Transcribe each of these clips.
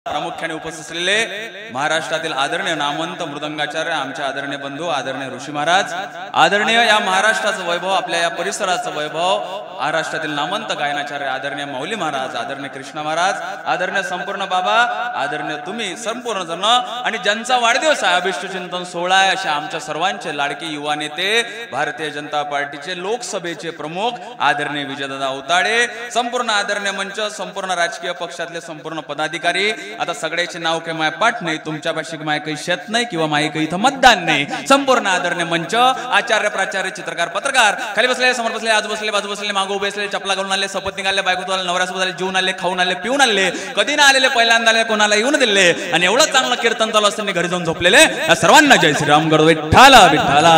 प्रामुख्याने उपस्थित असलेले महाराष्ट्रातील आदरणीय नामवंत मृदंगाचार्य आमचे आदरणीय बंधू आदरणीय ऋषी महाराज, आदरणीय या महाराष्ट्राचं वैभव, आपल्या या परिसराचं वैभव, महाराष्ट्रातील नामवंत गायनाचार्य आदरणीय माऊली महाराज, आदरणीय कृष्ण महाराज, आदरणीय संपूर्ण बाबा, आदरणीय तुम्ही संपूर्ण जण आणि ज्यांचा वाढदिवस आहे अभिष्ट चिंतन 16 आहे अशा आमच्या सर्वांचे लाडके युवा नेते, भारतीय जनता पार्टीचे लोकसभेचे प्रमुख आदरणीय विजयदादा औताडे, संपूर्ण आदरणीय मंच, संपूर्ण राजकीय पक्षातले संपूर्ण पदाधिकारी. आता सगळ्याचे नाव काही माय पाठ नाही, तुमच्यापाशी माय काही शेत नाही किंवा माय काही इथं मतदान नाही. संपूर्ण आदरणीय मंच, आचार्य प्राचार्य चित्रकार पत्रकार, खाली बसले समोर बसले आज बसले बाजू बसले मागो उभे असले, चपला घालून आले, सपत निघाले, बायको आले, नवऱ्यासोबत आले, जेवून आले, खाऊन आले, पिऊन आले, कधी ना आलेले पहिल्यांदा आले, कोणाला येऊन दिले आणि एवढं चांगलं कीर्तन चालू असताना घरी जाऊन झोपलेले सर्वांना जय श्रीराम गड विठ्ठला विठ्ठला.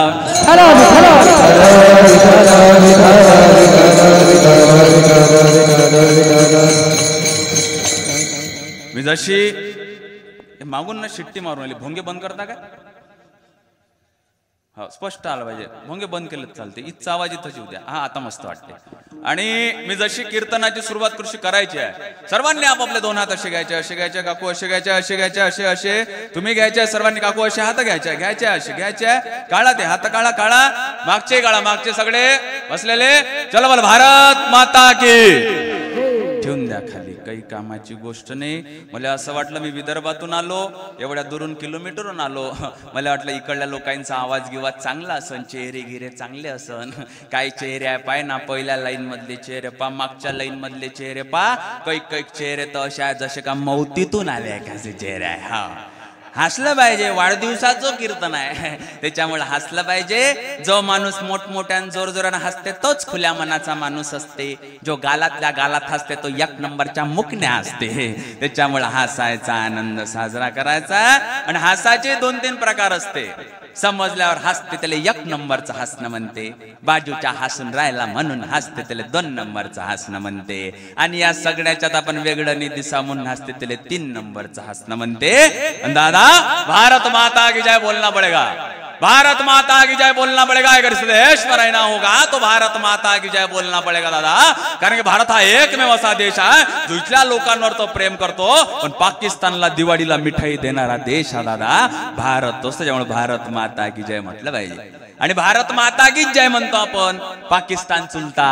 मी जशी मागून ना शिट्टी मारून आली, भोंगे बंद करता काय? हा स्पष्ट आलं पाहिजे, भोंगे बंद केले चालते, इथचा आवाज इथंच येऊ द्या. हा आता मस्त वाटते. आणि मी जशी कीर्तनाची सुरुवात कृषी करायची आहे, सर्वांनी आपापले दोन हात असे घ्यायचे, असे घ्यायचे काकू, असे घ्यायचे, असे घ्यायचे, असे असे तुम्ही घ्यायचे सर्वांनी काकू, असे हात घ्यायचे, घ्यायचे असे घ्यायचे, काळा ते हात काळा काळा, मागचे काळा, मागचे सगळे बसलेले, चला बोल भारत माता की. ठेवून द्या खाली, काही कामाची गोष्ट नाही. मला असं वाटलं मी विदर्भातून आलो, एवढ्या दुरून किलोमीटरहून आलो, मला वाटलं इकडल्या लोकांचा आवाज गिवाज चांगला असन, चेहरे गिरे चांगले असन. काही चेहरे आहे पाय ना, पहिल्या लाईन मधले चेहरे पा, मागच्या लाईन मधले चेहरे पा, कैक चेहरे तर असे आहे जसे का मौतीतून आले कसे चेहरे आहे. हा हसलं पाहिजे, वाढदिवसाचं कीर्तन आहे त्याच्यामुळे हसलं पाहिजे. जो माणूस मोठमोठ्यान जोर जोरानं हसते तोच खुल्या मनाचा माणूस असते, जो गालातल्या गालात हसते तो एक नंबरच्या मुकण्या असते. त्याच्यामुळे हसायचा, आनंद साजरा करायचा. आणि हसाचे 2-3 प्रकार असते, समजल्यावर हसते त्याला 1 नंबरचं हसणं म्हणते, बाजूच्या हसून राहिला म्हणून हसते त्याला 2 नंबरचं हसणं म्हणते, आणि या सगळ्याच्यात आपण वेगळं नाही दिसा म्हणून हसते त्याला 3 नंबरचं हसणं म्हणते. दादा भारत माता की जय बोलना पड़ेगा, भारत माता की जय बोलना पड़ेगा. अगर देश में रहना होगा तो भारत माता की जय बोलना पड़ेगा दादा. कारण की भारत हा एकमेव असा देश आहे जो इथल्या लोकांवर तो प्रेम करतो, पण पाकिस्तानला दिवाळीला मिठाई देणारा देश हा दादा भारत असतो. त्यामुळे भारत माता की जय म्हटलं पाहिजे. आणि भारत माता की जय म्हणतो आपण, पाकिस्तान चुलता,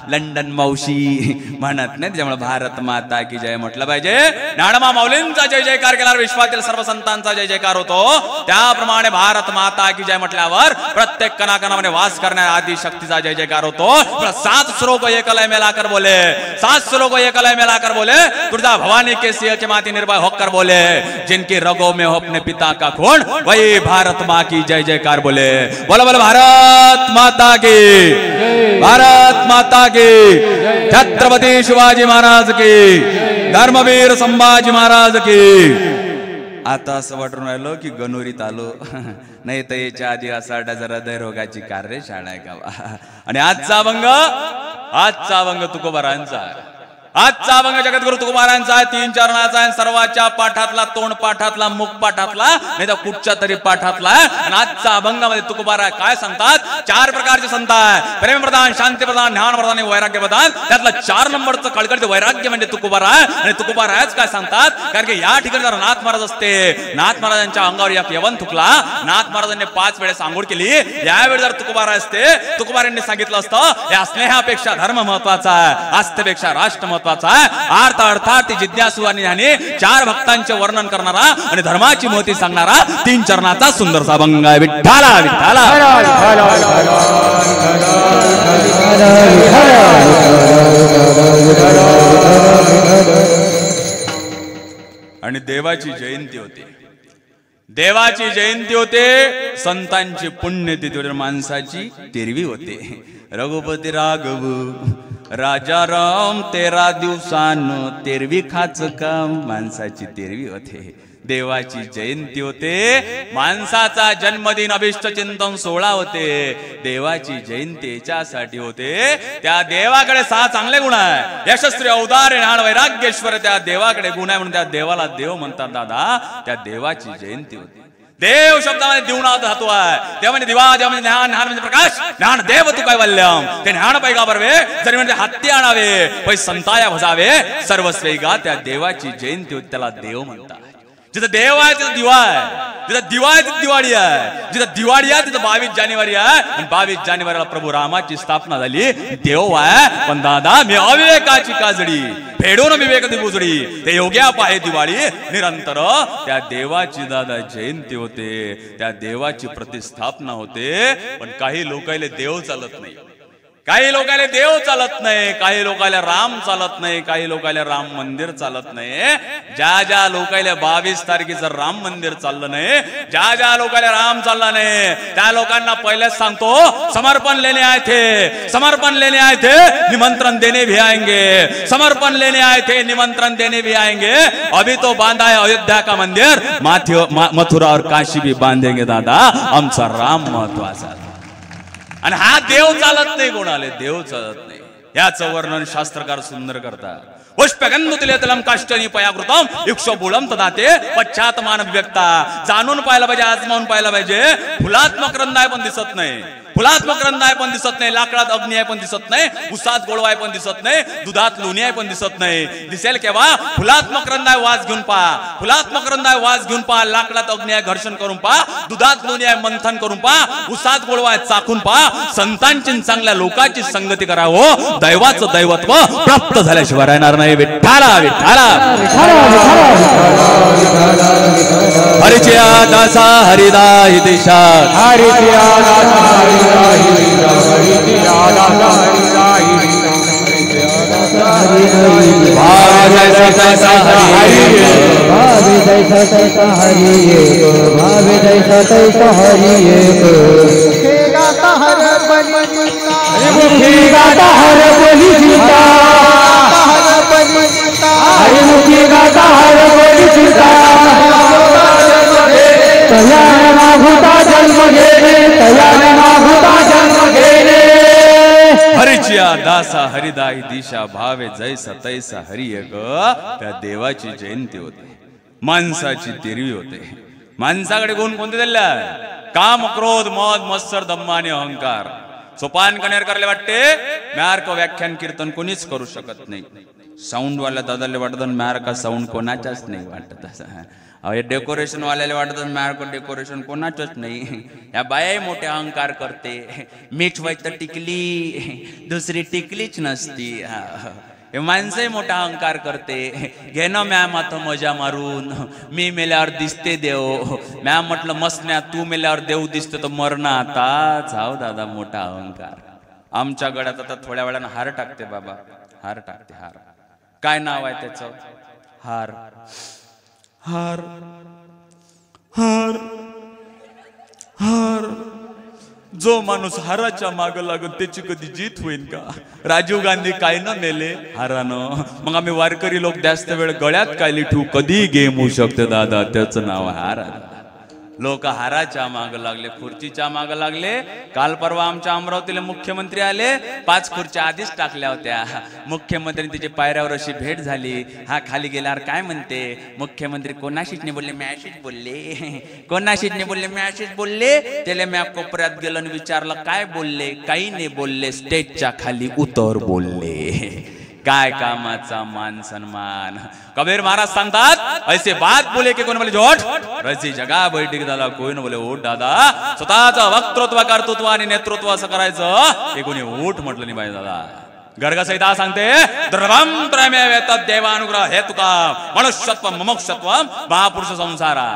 लंडन मावशी म्हणत नाही. त्यामुळे भारत माता की जय म्हटलं पाहिजे. ज्ञानोबा माऊलींचा जय जयकार केल्यावर विश्वातील सर्व संतांचा जय जयकार होतो. त्याप्रमाणे भारत माता की जय म्हटल्यावर प्रत्येक कणाकणामध्ये वास करणाऱ्या आदि शक्तीचा जय जयकार होतो. 7 श्लोक एकलय मिलाकर बोले, 7 श्लोक एकलय मिलाकर बोले, तुझा भवानी के सिंह के माती निर्भय होकर बोले, जिनकी रगों में हो अपने पिता का खून, वही भारत माँ की जय जयकार बोले. बोलो बोलो भारत माता की, भारत माता की, छत्रपती शिवाजी महाराज की, धर्मवीर संभाजी महाराज की. आता असं वाटून राहिलो की गणोरीत आलो, नाही तर याच्या आधी असा जरा हृदयरोगाची कार्यशाळा आहे का. आणि आजचा अभंग तुकोबारांचा आहे. आजचा अभंग जगद्गुरु तुकोबारांचा आहे. 3 चरणाचा आहे. सर्वाच्या पाठातला, तोंड पाठातला, मुख पाठातला, नाही तर कुठच्या तरी पाठातला. आणि आजचा अभंगामध्ये तुकोबारा काय सांगतात, 4 प्रकारचे संत आहे. प्रेम प्रधान, शांती प्रधान, ज्ञान प्रधान आणि वैराग्य प्रधान. त्यातला 4 नंबरचं कळकळीचं वैराग्य म्हणजे तुकोबारा आहे. आणि तुकोबाराच काय सांगतात, कारण की या ठिकाणी जर नाथ महाराज असते, नाथ महाराजांच्या अंगावर एक यवन थुकला, नाथ महाराजांनी 5 वेळेस आंघोळ केली, यावेळी जर तुकोबारा असते, तुकोबारांनी सांगितलं असतं या स्नेहापेक्षा धर्म महत्वाचा आहे, आस्थेपेक्षा राष्ट्र महत्वाचा आहे. अर्थार्थी जिज्ञासू आणि 4 भक्तांचे वर्णन करणारा आणि धर्माची मोती सांगणारा 3 चरणाचा सुंदरसा अभंग आहे. विठ्ठला विठ्ठला. आणि देवाची जयंती होते, देवाची जयंती होते, संतांची पुण्यतिथी होते, माणसाची तेरवी होते. रघुपती राघव राजा राम 13 दिवसानं तेरवी खाच काम, माणसाची तेरवी होते. देवाची जयंती होते, माणसाचा जन्मदिन अभिष्ट चिंतन 16 होते. देवाची जयंती याच्यासाठी होते, त्या देवाकडे 6 चांगले गुण आहे. यशस्वी औदार्य ज्ञान वैराग्येश्वर त्या देवाकडे गुण आहे म्हणून त्या देवाला देव म्हणतात. दादा त्या देवाची जयंती होती. देव शब्दामध्ये दिवना धातू आहे. देव म्हणजे दिवा, देव म्हणजे ज्ञान, ज्ञान म्हणजे प्रकाश, ज्ञान देव तू काय वल्यम, ते ज्ञान पैगा बरवे जरी म्हणजे हत्ती आणावे पै संताया भजावे सर्वस्वैगा. त्या देवाची जयंती होती, त्याला देव म्हणतात. जिथं देव आहे तिथं दिवा आहे, जिथं दिवा आहे तिथं दिवाळी आहे, जिथं दिवाळी आहे तिथं 22 जानेवारी आहे. आणि 22 जानेवारीला प्रभू रामाची स्थापना झाली. देव आहे पण दादा मी अविवेकाची काजडी फेडून विवेक दिबुजडी. ते योग्या पाहे दिवाळी निरंतर. त्या देवाची दादा जयंती होते, त्या देवाची प्रतिस्थापना होते. पण काही लोकांना देव चालत नाही, काही लोकांना देव चालत नाही, काही लोकांना राम चालत नाही, काही लोकांना राम मंदिर चालत नाही. ज्या ज्या लोकांना 22 तारखेचं राम मंदिर चाललं नाही, ज्या ज्या लोकांना राम चालला नाही, त्या लोकांना पहिलेच सांगतो समर्पण लेने आए थे, समर्पण लेने आए थे, निमंत्रण देने भी आएंगे, समर्पण लेने आए थे, निमंत्रण देने भी आएंगे. अभी तो बांधा है अयोध्या का मंदिर, मथुरा और काशी भी बांधेंगे दादा. आमचा राम महत्वाचा. आणि हा देव चालत नाही, कोणाले देव चालत नाही. याचं वर्णन शास्त्रकार सुंदर करतात. पुष्पगंधुतिलेतलम काष्टनी पयाकृतम युक्षबुळम तदाते पश्चात मानव व्यक्ता. जाणून पाहायला पाहिजे, आजमावून पाहायला पाहिजे. फुलात्मक रंग आहे पण दिसत नाही, फुलात्मक रंग आहे पण दिसत नाही, लाकडात अग्नी आहे पण दिसत नाही, उसात गोळवा आहे पण दिसत नाही, दुधात लोणी आहे पण दिसत नाही. दिसेल केव्हा? फुलात्मक रंग आहे वास घेऊन पहा, फुलात्मक रंग आहे वास घेऊन पहा, लाकडात अग्नी आहे घर्षण करून पहा, दुधात लोणी आहे मंथन करून पहा, उसात गोळवा आहे चाखून पहा. संतांची चांगल्या लोकांची संगती करावं, दैवाचं दैवत्व प्राप्त झाल्याशिवाय राहणार नाही. विठ्ठला विठ्ठला हरिच्या दासा हरिदाय दिशा, हरिच्या दासा भावे जैसा हरि एक, भावे जैसा तैसा हरि एक, भावे जैसा तैसा हरि एक. मुखे गाता हर बलि चिंता, मुखे गाता हर बलि चिंता, हरि मुखी गाता हर बलि चिंता. तया नाभूता जन्म घेणे, तया नाभूता जन्म घेणे. हरिच्या दासा हरिदाई दिशा, भावे जैसा तैसा हरि एक. त्या देवाची जयंती होते, माणसाची तेरवी होते. माणसाकडे गुण कोणते दिले? काम, क्रोध, मद, मत्सर, दम्म आणि अहंकार. सोपान कनेर करले वाटते म्यारक व्याख्यान कीर्तन कोणीच करू शकत नाही. साऊंड वाल्या दादाले वाटत म्यारका साऊंड कोणाच्याच नाही वाटत. हे डेकोरेशन वाल्याला वाटत म्यारक डेकोरेशन कोणाचंच नाही. या बाया मोठे अहंकार करते. मीठ व्हाय तर टिकली, दुसरी टिकलीच नसती. हे माणसंही मोठा अहंकार करते. घेणं म्या मात मजा मारून, मी मेल्यावर दिसते देव. म्या म्हटलं मसन्या तू मेल्यावर देव दिसते तर मरणं आता जाऊ दादा. मोठा अहंकार. आमच्या गळ्यात आता थोड्या वेळानं हार टाकते बाबा, हार टाकते. हार काय नाव आहे त्याचं? हार. हार हार हार. जो माणूस हाराच्या माग लागत त्याची कधी जीत होईल का? राजीव गांधी काय न मेले? हारानं. मग आम्ही वारकरी लोक जास्त वेळ गळ्यात काय ठेवू? कधी गेम होऊ शकते दादा. त्याचं नाव हार. लोक हाराच्या माग लागले, खुर्चीच्या माग लागले. काल परवा आमच्या अमरावतीला मुख्यमंत्री आले, 5 खुर्च्या आधीच टाकल्या होत्या. मुख्यमंत्री तिची पायऱ्यावर अशी भेट झाली. हा खाली गेल्यावर काय म्हणते? मुख्यमंत्री कोणाशीच नाही बोलले, मॅशीच बोलले. कोणाशीच नाही बोलले, मॅशीच बोलले. त्याला मॅ कोपऱ्यात गेलं आणि विचारलं काय बोलले? काही नाही बोलले. स्टेजच्या खाली उतर बोलले. काय कामाचा मान सन्मान. कबीर महाराज सांगतात ऐसे बात बोले की कोण बोले झोट, रसी जगा बैठक झाला कोई न बोले ओट. दादा स्वतःचं वक्तृत्व, कर्तृत्व आणि नेतृत्व असं करायचं हे कोणी ओट म्हटलं नाही पाहिजे दादा. गर्गसंहिता सांगते द्रवम त्रयमेव तद् देवानुग्रह हेतुका मनुष्यत्व मुमुक्षत्व महापुरुष संसारा.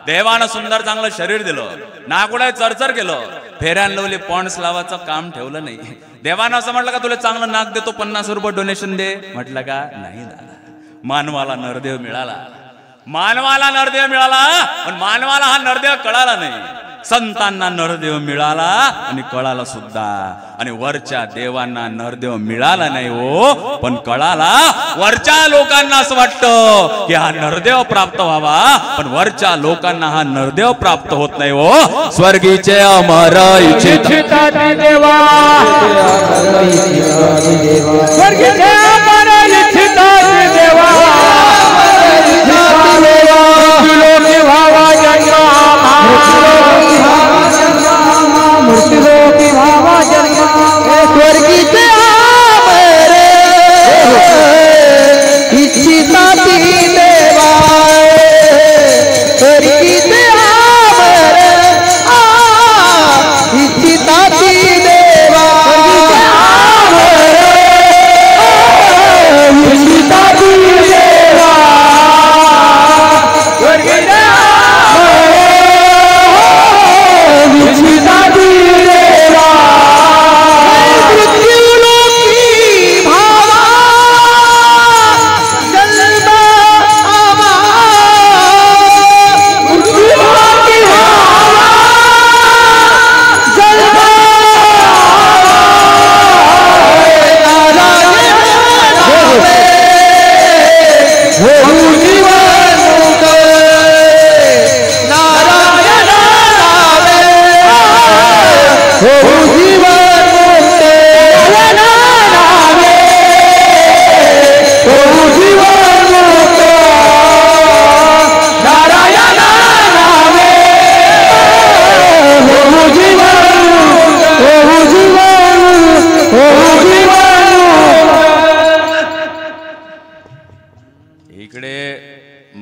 देवानं सुंदर चांगलं शरीर दिलं, नाकुडे चरचर केलं, फेऱ्यान लावले, पॉन्ड्स लावायचं काम ठेवलं नाही. देवानं असं म्हटलं का तुला चांगलं नाक देतो, 50 रुपये डोनेशन दे? म्हटलं का नाही दादा. मानवाला नरदेव मिळाला, मानवाला नरदेव मिळाला, पण मानवाला हा नरदेव कळाला नाही. संतांना नरदेव मिळाला आणि कळाला सुद्धा. आणि वरच्या देवांना नरदेव मिळाला नाही हो, पण कळाला. वरच्या लोकांना असं वाटतं की हा नरदेव प्राप्त व्हावा, पण वरच्या लोकांना हा नरदेव प्राप्त होत नाही हो. स्वर्गीचे अमर इच्छित देवा, स्वर्गीचे अमर इच्छित देवा, व्हावा जन्म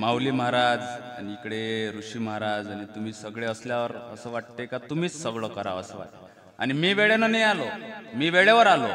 माऊली महाराज आणि इकडे ऋषी महाराज आणि तुम्ही सगळे असल्यावर असं वाटते का तुम्हीच सगळं करावं असं वाटतं. आणि मी वेळेनं नाही आलो, मी वेळेवर आलो.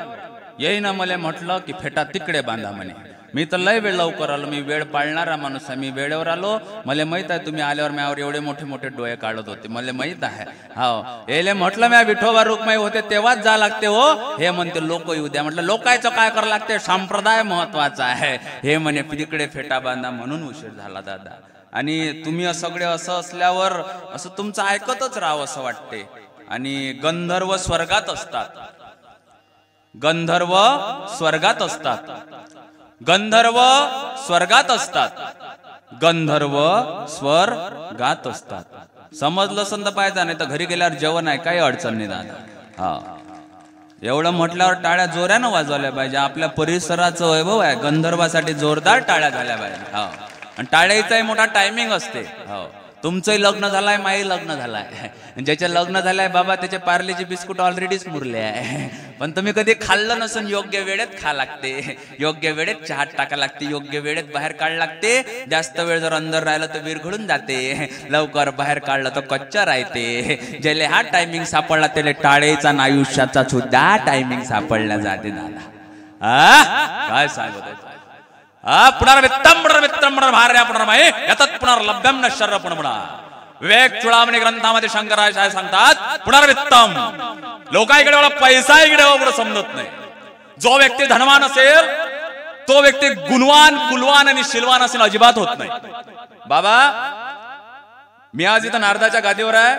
येईना मला म्हटलं की फेटा तिकडे बांधा म्हणे. मी तर लय वेळ लवकर आलो, मी वेळ पाळणारा माणूस आहे. मी वेळेवर आलो. मला माहित आहे तुम्ही आल्यावर माझ्यावर एवढे मोठे मोठे डोळे काढत होते, मला माहित आहे. हो येले म्हटलं मी विठोबा रुक्माई होते तेव्हाच जा लागते हो. हे म्हणते लोक येऊ द्या. म्हटलं लोकायचं काय करावं लागते, संप्रदाय महत्वाचा आहे. हे म्हणे तिकडे फेटा बांधा म्हणून उशीर झाला दादा. आणि तुम्ही सगळे असं असल्यावर असं तुमचं ऐकतच राहावं असं वाटते. आणि गंधर्व स्वर्गात असतात, गंधर्व स्वर्गात असतात, गंधर्व स्वर्गात असतात, गंधर्व स्वर्गात असतात. समजलं संत पाहिजे, नाही तर घरी गेल्यावर जेवण आहे काही अडचण नाही दादा. हा एवढं म्हटल्यावर टाळ्या जोरानं वाजवल्या पाहिजे. आपल्या परिसराचं वैभव आहे, गंधर्वासाठी जोरदार टाळ्या झाल्या पाहिजे. हा आणि टाळ्याचाही मोठा टायमिंग असते. हो तुमचंही लग्न झालंय, माही लग्न झालंय. ज्याचे लग्न झालंय बाबा त्याचे पार्लेचे बिस्कुट ऑलरेडीच मुरले आहे. पण तुम्ही कधी खाल्लं नसून योग्य वेळेत खा लागते, योग्य वेळेत चहात टाका लागते, योग्य वेळेत बाहेर काढ लागते. जास्त वेळ जर अंदर राहिलं तर विरघळून जाते, लवकर बाहेर काढलं तर कच्चा राहते. ज्याला हा टायमिंग सापडला त्याला टाळेचा आणि आयुष्याचा सुद्धा टायमिंग सापडला जाते दादा. काय सांगत पुनर्वित्तम पुनर्वित्तम पुनर्भार्या पुनर्मये यतत् पुनर्लभ्यम नश्चर्य पुनर्मना. विवेक चुडामणी ग्रंथामध्ये शंकराचार्य सांगतात पुनर्वित्तम. लोकांकडे एवढा पैसा इकडे एवढं समजत नाही. जो व्यक्ती धनवान असेल तो व्यक्ती गुणवान कुलवान आणि शिलवान असेल अजिबात होत नाही. बाबा मी आज इथं नारदाच्या गादीवर आहे.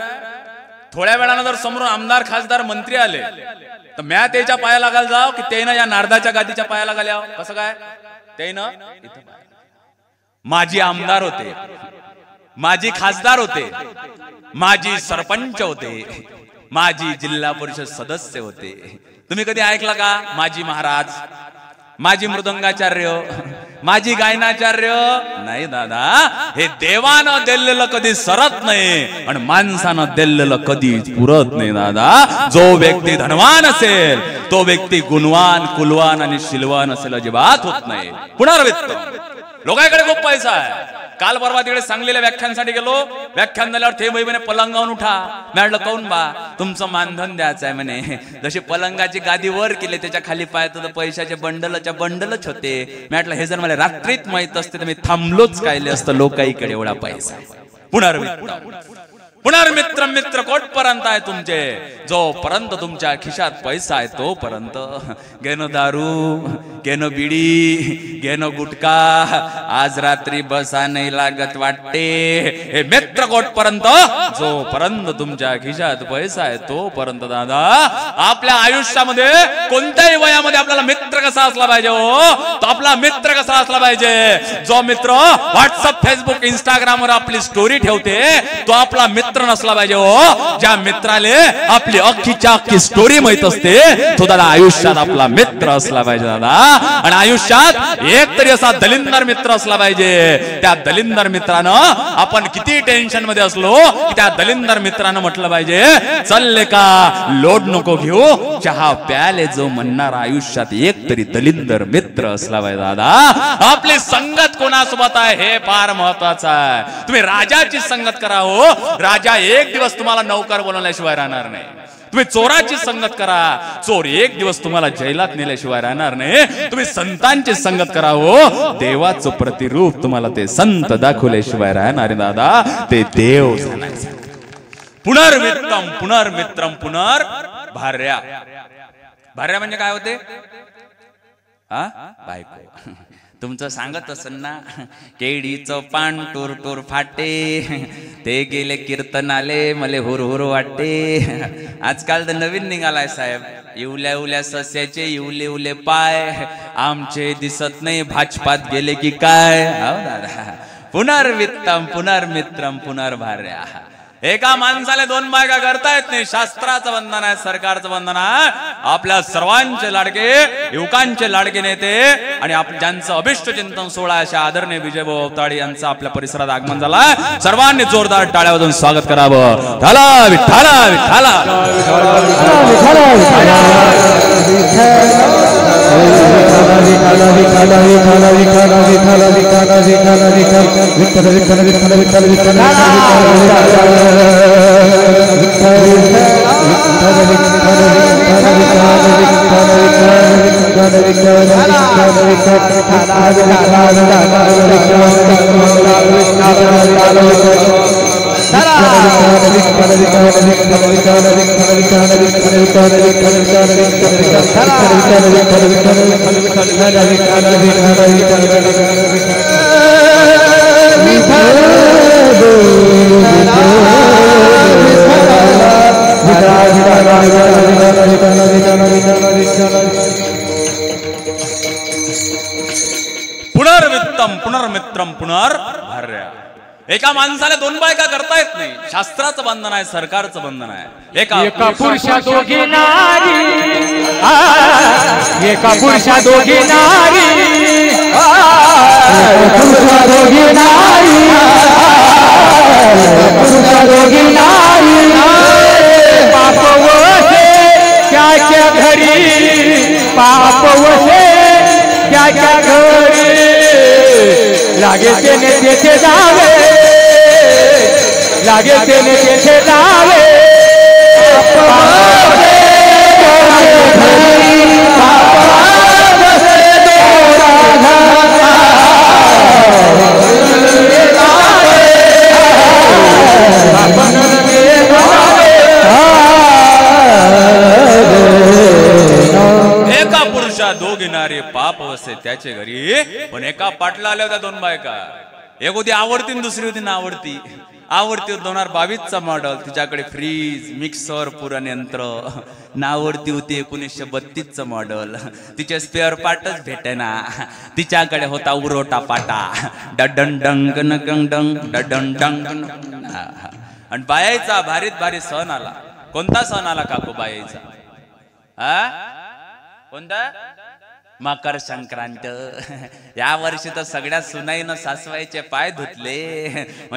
थोड्या वेळानं जर समोर आमदार खासदार मंत्री आले तर म्या त्याच्या पाया लागायला जाव की त्यानं या नारदाच्या गादीच्या पाया लागायला. कसं काय त्यानं माजी आमदार होते, माजी खासदार होते, माजी सरपंच होते, माजी जिल्हा परिषद सदस्य होते. तुम्ही कधी ऐकलं का माजी महाराज, माजी मृदंगाचार्य, माजी गायनाचार्य? नाही दादा, हे देवानं दिलेलं कधी सरत नाही आणि माणसानं दिलेलं कधी पुरत नाही दादा. जो व्यक्ती धनवान असेल तो व्यक्ती गुणवान कुलवान आणि शिलवान असेल अजिबात होत नाही. पुनर्वित्त. लोकांकडे खूप पैसा आहे. काल परवा तिकडे सांगलीला व्याख्यानासाठी गेलो. व्याख्यान झाल्यावर ते म्हणे पलंगावून उठा. मी म्हटलं काऊन बा? तुमचं मानधन द्यायचं आहे म्हणे. जशी पलंगाची गादी वर केली त्याच्या खाली पाय तर पैशाचे बंडलच्या बंडलच होते. मी म्हटलं हे जर मला रात्रीत माहित असते तर मी थांबलोच कायले असतं. लोकांकडे एवढा पैसा. पुनर्वित्त. पुनर्मित्र मित्र कोटपर्यंत आहे तुमचे. जोपर्यंत तुमच्या खिशात पैसा आहे तोपर्यंत. घेणं दारू, घेणं बिडी, घेणं गुटखा, आज रात्री बसा नाही लागत वाटते. हे मित्र कोटपर्यंत. जोपर्यंत तुमच्या खिशात पैसा आहे तोपर्यंत दादा. आपल्या आयुष्यामध्ये कोणत्याही वयामध्ये आपल्याला मित्र कसा असला पाहिजे हो? तो आपला मित्र कसा असला पाहिजे? जो मित्र व्हॉट्सअप फेसबुक इंस्टाग्राम वर आपली स्टोरी ठेवते तो आपला मित्र नसला पाहिजे हो. ज्या मित्राले आपली अख्खीच्या अख्खी स्टोरी माहित असते तो दादा आयुष्यात आपला मित्र असला पाहिजे दादा. आणि आयुष्यात एक तरी असा दलिंदर मित्र असला पाहिजे. त्या दलिंदर मित्रानं आपण किती टेन्शन मध्ये असलो त्या दलिंदर मित्रानं म्हटलं पाहिजे चल का लोड नको घेऊ चहा प्याले. जो म्हणणार आयुष्यात एक तरी दलिंदर मित्र असला पाहिजे दादा. आपली संगत कोणासोबत आहे हे फार महत्वाचं आहे. तुम्ही राजाची संगत करा हो. राजा एक दिवस तुम्हाला नौकर बोलवल्याशिवाय राहणार नाही. तुम्ही चोराची संगत करा. चोर एक दिवस तुम्हाला जैलात नेल्याशिवाय राहणार नाही. तुम्ही संतांची संगत करा हो. देवाचं प्रतिरूप तुम्हाला ते संत दाखवल्याशिवाय राहणार दादा. ते देव. पुनर्मित्रम पुनर्मित्रम पुनर्भार्या. भार्या म्हणजे काय होते? बायको. तुमचं सांगत असेल ना केडीचं पान टूर टूर फाटे. ते गेले कीर्तनाले मले हुर हुर वाटे. आजकाल तर नवीन निघालाय साहेब. इवल्या इवल्या सस्याचे इवले उले पाय. आमचे दिसत नाही भाजपात गेले की काय. हो दादा. पुनर्वित्तम पुनर्मित्रम पुनर्भार्या. एका माणसाला दोन बायका करता येत नाही. शास्त्राचं बंधन आहे, सरकारचं बंधन आहे. आपल्या सर्वांचे लाडके युवकांचे लाडके नेते आणि ज्यांचं अभिष्ट चिंतन सोहळा अशा आदरणीय विजयभाऊ अवताडे यांचं आपल्या परिसरात आगमन झालंय. सर्वांनी जोरदार टाळ्या वाजवून स्वागत करावं. विठ्ठला विठ्ठला विठ्ठला. पुनर्वित्तम पुनर्मित्रम पुनर्भार्या. एका माणसाला दोन बायका करता येत नाही. शास्त्राचं बंधन आहे, सरकारचं बंधन आहे. एका पुरुषा दोघी नारी, एका पुरुषा दोघी नारी, पुरुषा दोघी नारी, पुरुषा दोघी नारी. पाप वसे त्याच्या घरी, पाप वसे त्याच्या घरी. लागे तेने तेथे जावे, लागे तेने तेथे जावे. एका पुरुषा दोघी नारी पाप वसे त्याचे घरी. पण एका पाटला आल्या होत्या दोन बायका. एक होती आवडती, दुसरी होती ना आवडती. आवडती 2022चा मॉडेल, तिच्याकडे फ्रीज, मिक्सर, पुरण यंत्र. नावडती होती 1932चं मॉडेल, तिचे स्पेअर पार्टच भेटेना. तिच्याकडे होता उरोटा पाटा, डडन डंग नगंग डंग डडन डंग. आणि बायाचा भारीत भारी सण आला. कोणता सण आला काकू बायाचा? कोणता? मकर संक्रांत. या वर्षी तर सगळ्या सुनाईनं सासवाईचे पाय धुतले.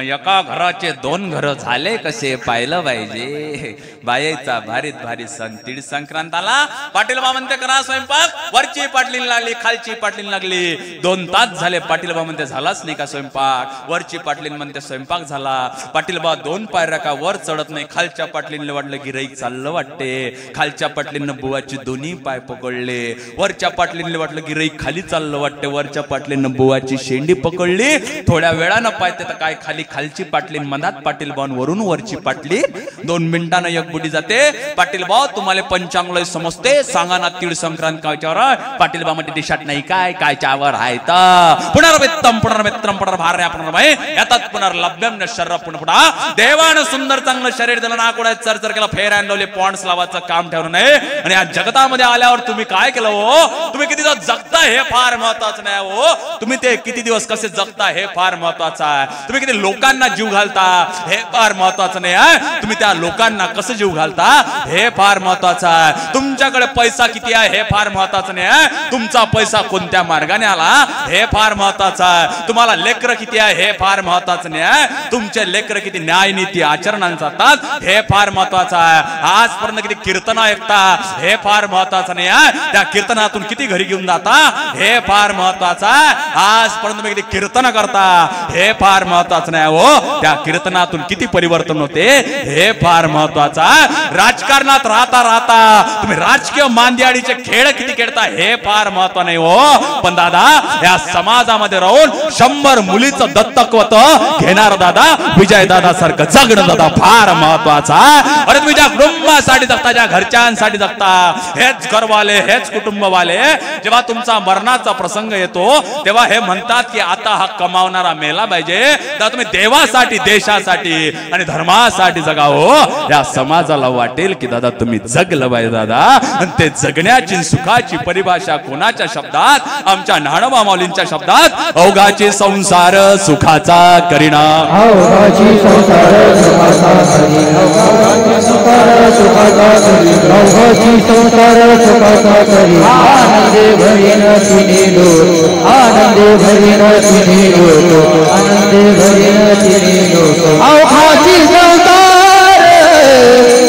एका घराचे दोन घर झाले कसे पाहिलं पाहिजे. बायेचा भारीत भारी सण तीळ संक्रांत आला. पाटील बा म्हणते करा स्वयंपाक. वरची पाटलीन लागली, खालची पाटलीन लागली. 2 तास झाले. पाटील बा म्हणते झालाच नाही का स्वयंपाक? वरची पाटलीन म्हणते स्वयंपाक झाला. पाटील बा 2 पायऱ्या का वर चढत नाही. खालच्या पाटलींना वाटलं गिराईक चाललं वाटते. खालच्या पाटलींना बुवाची दोन्ही पाय पकडले. वरच्या पाटलींना वाटलं की गिराईक खाली चाललं वाटते. वरच्या पाटलीनं बुवाची शेंडी पकडली. थोड्या वेळानं पाहते तर काय खाली खालची पाटलीन मधात पाटील बावन वरून वरची पाटली. 2 मिनिटानं एक बुडी जाते. पाटील बाव तुम्हाला पंचांगलय समजते, सांगा ना तीळ संक्रांत कायच्यावर? पाटील बा म्हणते दिशात नाही काय कायच्यावर आहे तर. पुनर्वित्तम पुनर्मित्रम पुनर्भार्या पुनर्भय यातात पुनर्लभ्यम न शर्र पुनपुडा. देवानं सुंदर चांगलं शरीर दिलं, नाकोड्यात चरचर केला, फेर आणले, पॉइंट्स लावायचं काम ठेवलं नाही. आणि या जगतामध्ये आल्यावर तुम्ही काय केलं हो? तुम्ही किती जगता हे फार महत्वाचं नाही हो. तुम्ही ते किती दिवस कसे जगता हे फार महत्वाचं आहे. तुम्ही किती लोकांना जीव घालता हे फार महत्वाचं नाही आहे. तुम्ही त्या लोकांना कसं जीव घालता हे फार महत्वाचं आहे. तुमच्याकडे पैसा किती आहे हे फार महत्वाचं नाही आहे. तुमचा पैसा कोणत्या मार्गाने आला हे फार महत्वाचं आहे. तुम्हाला लेकरं किती आहे हे फार महत्वाचं नाही आहे. तुमचे लेकरं किती न्याय नीती आचरणात जातात हे फार महत्वाचं आहे. आजपर्यंत किती कीर्तन ऐकता हे फार महत्वाचं नाही आहे. त्या कीर्तनातून किती घरी घेऊन जाता हे फार महत्वाचं आहे. आजपर्यंत तुम्ही किती कीर्तन करता हे फार महत्वाचं नाही हो. त्या कीर्तनातून किती परिवर्तन होते हे फार महत्वाचं आहे. राजकारणात राहता राहता तुम्ही राजकीय मांदियाडीचे खेळ किती खेळता हे फार महत्व नाही हो. पण दादा या समाजामध्ये राहून 100 मुलीचं दत्तकवत घेणार दादा विजय दादा सारखं जगणं दादा फार महत्वाचं आहे. अरे तुम्ही ज्या कुटुंबासाठी जगता, ज्या घरच्यांसाठी जगता, हेच घरवाले हेच कुटुंबवाले जेव्हा तुमचा मरणाचा प्रसंग येतो तेव्हा हे म्हणतात की आता हा कमावणारा मेला पाहिजे. तेव्हा तुम्ही देवासाठी, देशासाठी आणि धर्मासाठी जगावो. या समाजाला वाटेल की दादा तुम्ही जगलं पाहिजे दादा. आणि ते जगण्याची सुखाची परिभाषा कोणाच्या शब्दात? आमच्या नाणोबा माऊलींच्या शब्दात, अवघाची संसार सुखाचा करिणा. अवघाची संसार सुखाचा करिणा, अवघाची संसार सुखाचा करिणा, अवघाची संसार सुखाचा करिणा. आनंदे भरीन तिने लोक, आनंदे भरीन तिने लोक, आनंदे भरीन तिने लोक. अवघाची संसार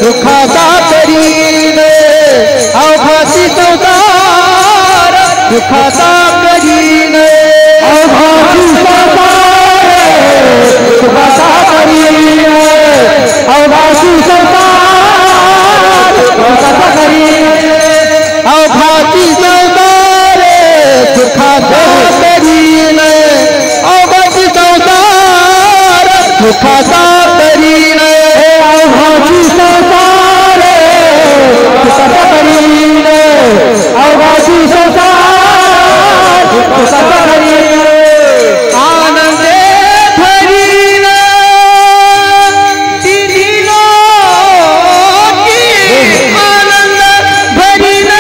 सुखाचा करीन, अवघाची संसार सुखाचा करीन अवघाची संसार सुखाचा करीन अवघाची संसार सुखाचा करीन अवघाची संसार सुखाचा करीन अवघाची संसार सुखाचा करीन अवघाची संसार सुखाचा करीन अवघाची संसार सुखाचा करीन आनंदे भरीन तिन्ही लोकी आनंद भरीन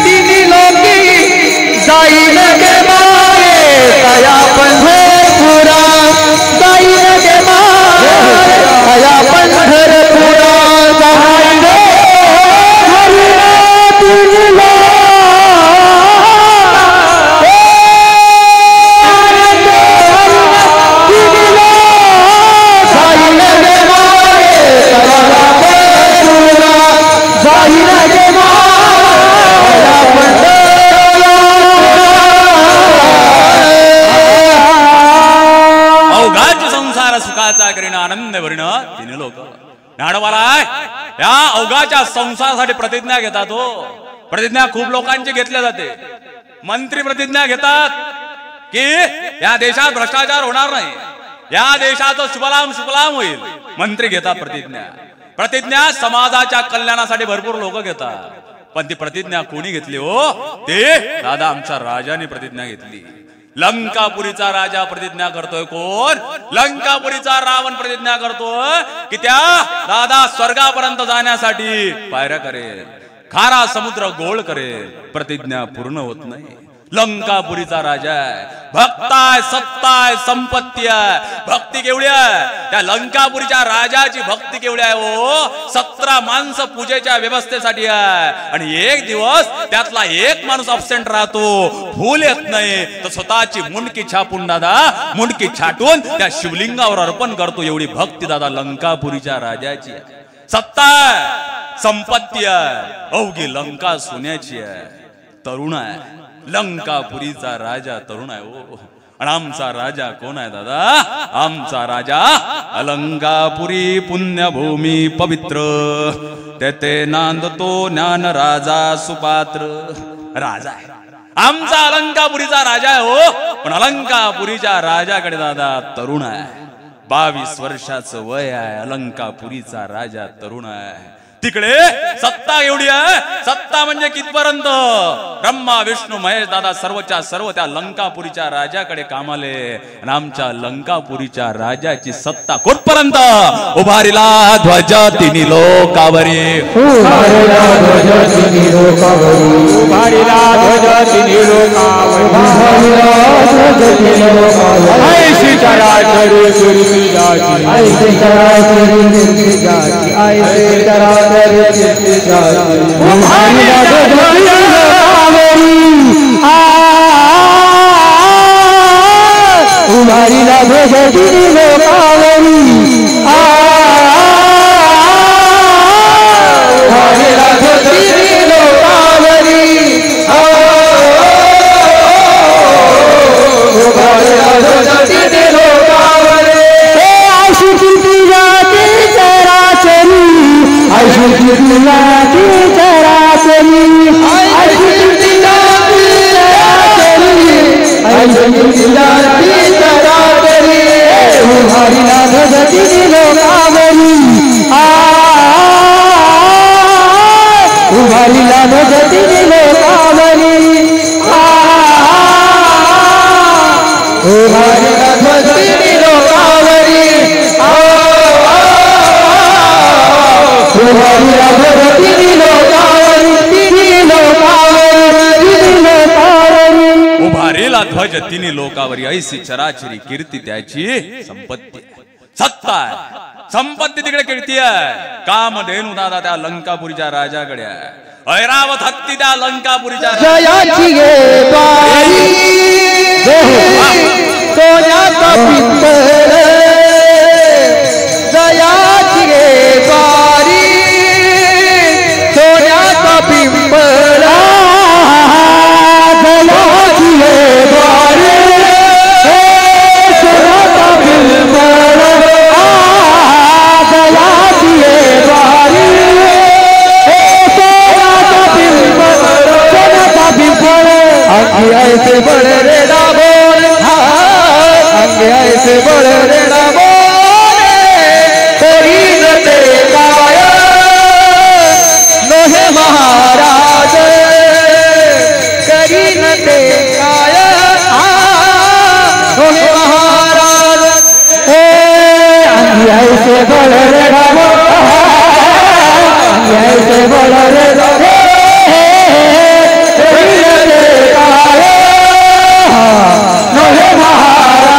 तिन्ही लोकी जाईन गे माये तया पंढरपुरा जाईन गे माये तया पंढरपुरा जाईन भरीन तिन्ही आनंद भरण तिने लोक नाडवाला या अवघाच्या संसारासाठी प्रतिज्ञा घेतात हो. प्रतिज्ञा खूप लोकांची घेतल्या जाते. मंत्री प्रतिज्ञा घेतात की या देशात भ्रष्टाचार होणार नाही, या देशाचं शुभलाम शुभलाम होईल. मंत्री घेतात प्रतिज्ञा. प्रतिज्ञा समाजाच्या कल्याणासाठी भरपूर लोक घेतात. पण ती प्रतिज्ञा कोणी घेतली हो? ते दादा आमच्या राजाने प्रतिज्ञा घेतली. लंकापुरीचा राजा प्रतिज्ञा करतोय. कोण? लंकापुरीचा रावण प्रतिज्ञा करतोय की त्या दादा स्वर्गापर्यंत जाण्यासाठी पायऱ्या करेल, खारा समुद्र गोळ करेल. प्रतिज्ञा पूर्ण होत नाही. लंकापुरीचा राजा आहे, भक्ताय, सत्ताय, संपत्ती आहे. भक्ती केवढी आहे त्या लंकापुरीच्या राजाची? भक्ती केवढी आहे हो? 17 माणसं पूजेच्या व्यवस्थेसाठी आहे. आणि एक दिवस त्यातला एक माणूस अब्सेंट राहतो, फूल येत नाही, तर स्वतःची मुंडकी छापून दादा मुंडकी छाटून त्या शिवलिंगावर अर्पण करतो. एवढी भक्ती दादा लंकापुरीच्या राजाची आहे. सत्ता आहे, संपत्ती आहे, अवघी लंका सोन्याची आहे. तरुण आहे लंकापुरीचा राजा, तरुण आहे हो. आणि आमचा राजा कोण आहे दादा? आमचा राजा अलंकापुरी पुण्यभूमी पवित्र, तेथे नांदतो ज्ञान राजा सुपात्र. राजा आहे आमचा अलंकापुरीचा राजा आहे हो. पण अलंकापुरीच्या राजाकडे दादा तरुण आहे, 22 वर्षाचं वय आहे. अलंकापुरीचा राजा तरुण आहे. तिकडे सत्ता एवढी आहे. सत्ता म्हणजे कितपर्यंत? ब्रह्मा विष्णू महेश दादा सर्वच्या सर्व त्या लंकापुरीच्या राजाकडे कामाले. आणि आमच्या लंकापुरीच्या राजाची सत्ता कुठपर्यंत? उभारीला ध्वज तिन्ही लोकावरी, उभारीला ध्वज तिन्ही लोकावरी, उभारीला ध्वज तिन्ही लोकावरी, उभारीला ध्वज तिन्ही लोकावरी. ऐशी चराचरी कीर्ती जाची, ऐशी चराचरी कीर्ती जाची, ऐशी चराचरी कीर्ती जाची. उभारीला ध्वज तिन्ही लोकावरी, उभारीला ध्वज तिन्ही लोकावरी, उभारीला ध्वज तिन्ही लोकावरी, उभारीला ध्वज तिन्ही लोकावरी. ऐशी कीर्ती जाची चराचरी, ऐशी कीर्ती जाची चराचरी, ऐशी कीर्ती जाची चराचरी, ऐशी कीर्ती जाची चराचरी. उभारीला ध्वज तिन्ही लोकावरी, उभारीला ध्वज तिन्ही लोकावरी, उभारीला ध्वज तिन्ही लोकावरी, उभारीला ध्वज तिन्ही लोकावरी, तिन्ही लोकावरी, तिन्ही लोकावरी. उभारीला ध्वज तिन्ही लोकावरी, ऐशी चराचरी कीर्ती त्याची संपत्ती. सत्ता आहे, संपत्ती तिकडे कीर्ती आहे. कामधेनू दादा त्या लंकापुरीच्या राजाकडे आहे. ऐरावत हत्ती त्या लंकापुरीच्या जयाची गे बाई, सोन्याचा पिंपळ, जयाची गे बारी, सोन्याचा पिंपळ, जयाची बोल रे गावो ऐसे बोल रे गावो नोहे महाराज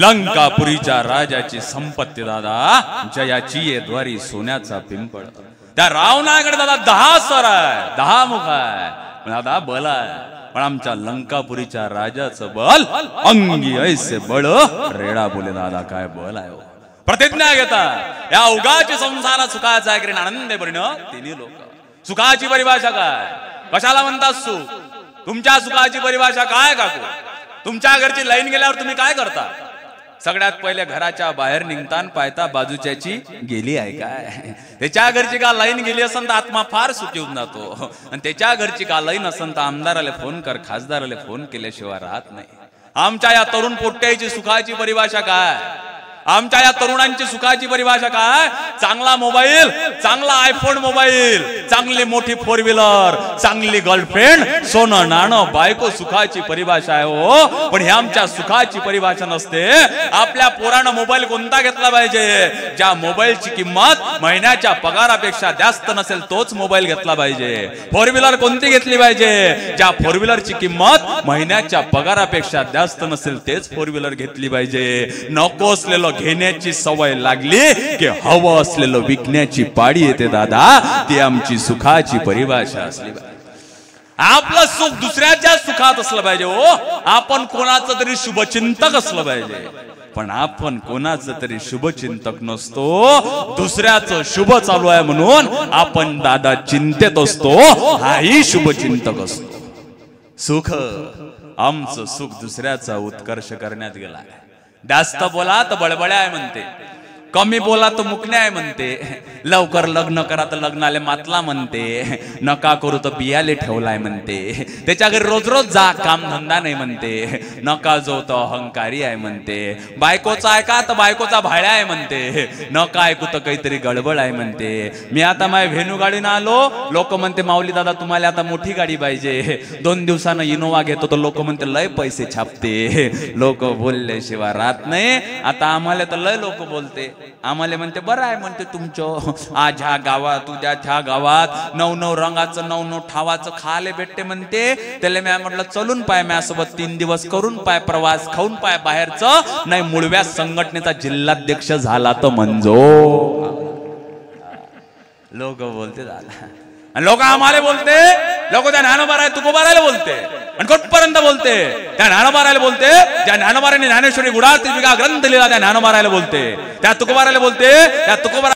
लंकापुरीच्या राजाची संपत्ती दादा जयाची आहे द्वारी सोन्याचा पिंपळ. त्या रावणाकडे दादा 10 स्वर आहे, 10 मुख आहे, पण दादा बल आहे. पण आमच्या लंकापुरीच्या राजाचं बल अंगी ऐसे बळ रेडा बोले दादा काय बल आहे. प्रतिज्ञा घेता या उगाची संसार सुखाचा आहे आनंदे परिण तिन्ही लोक. सुखाची परिभाषा काय, कशाला म्हणतात सुख? तुमच्या सुखाची परिभाषा काय काकू? तुमच्या घरची लाईन गेल्यावर तुम्ही काय करता? सगळ्यात पहिले घराच्या बाहेर निघताना पाहता बाजूच्याची गेली आहे काय. त्याच्या घरची का लाईन गेली असेल तर आत्मा फार सुखी होऊन जातो. आणि त्याच्या घरची का लाईन असेल तर आमदाराला फोन कर, खासदाराला फोन केल्याशिवाय राहत नाही. आमच्या या तरुण पोट्ट्याची सुखाची परिभाषा काय? आमच्या या तरुणांची सुखाची परिभाषा काय? चांगला मोबाईल, चांगला आयफोन मोबाईल, चांगली मोठी 4 व्हीलर, चांगली गर्लफ्रेंड, सोनं नाणं, बायको सुखाची परिभाषा आहे हो. पण हे आमच्या सुखाची परिभाषा नसते. आपल्या पोरानं मोबाईल कोणता घेतला पाहिजे? ज्या मोबाईलची किंमत महिन्याच्या पगारापेक्षा जास्त नसेल तोच मोबाईल घेतला पाहिजे. 4 व्हीलर कोणती घेतली पाहिजे? ज्या 4 व्हीलरची किंमत महिन्याच्या पगारापेक्षा जास्त नसेल तेच 4 व्हीलर घेतली पाहिजे. नको असलेलं घेण्याची सवय लागली की हवं असलेलं विकण्याची पाळी येते दादा. ती आमची सुखाची परिभाषा असली पाहिजे. आपलं सुख दुसऱ्याच्या सुखात असलं पाहिजे हो. आपण कोणाचं तरी शुभचिंतक असलं पाहिजे. पण आपण कोणाचं तरी शुभचिंतक नसतो. दुसऱ्याचं शुभ चालू आहे म्हणून आपण दादा चिंतेत असतो. हाही शुभचिंतक असतो. सुख आमचं सुख दुसऱ्याचा उत्कर्ष करण्यात गेला. जास्त बोला तर बळबळ्या आहे म्हणते, कमी बोला तर मुकण्या आहे म्हणते, लवकर लग्न करा तर लग्नाले मातला म्हणते, नका करू तर बियाले ठेवलाय म्हणते, त्याच्या घरी रोज रोज जा काम धंदा नाही म्हणते, नका जो तो अहंकारी आहे म्हणते, बायकोचा ऐका तर बायकोचा भाड्या आहे म्हणते, नका ऐकू तर काहीतरी गडबड आहे म्हणते. मी आता माझ्या व्हेनू गाडीनं आलो, लोक म्हणते माऊली दादा तुम्हाला आता मोठी गाडी पाहिजे. 2 दिवसानं इनोवा घेतो तर लोक म्हणते लय पैसे छापते. लोक बोलल्याशिवाय राहत नाही. आता आम्हाला तर लय लोक बोलते. आम्हाला म्हणते बरं आहे म्हणते तुमचं, आज ह्या गावात उद्या त्या गावात 9 रंगाचं 9 ठावाचं खाले भेटते म्हणते. त्याला मी म्हटलं चलून पाय माझ्यासोबत 3 दिवस करून पाय प्रवास, खाऊन पाय बाहेरचं. नाही मुळव्या संघटनेचा जिल्हाध्यक्ष झाला तर मंजो. लोक बोलते झाला. आणि लोक आम्हाला बोलते, लोक त्या ज्ञानोबाराय तुकोबारायला बोलते. आणि कुठपर्यंत बोलते? त्या ज्ञानोबारायला बोलते. ज्या ज्ञानोबाराने ज्ञानेश्वरी गुडाळती ग्रंथ लिहिला त्या ज्ञानोबारायला बोलते. त्या तुकोबारायला बोलते. त्या तुकोबारा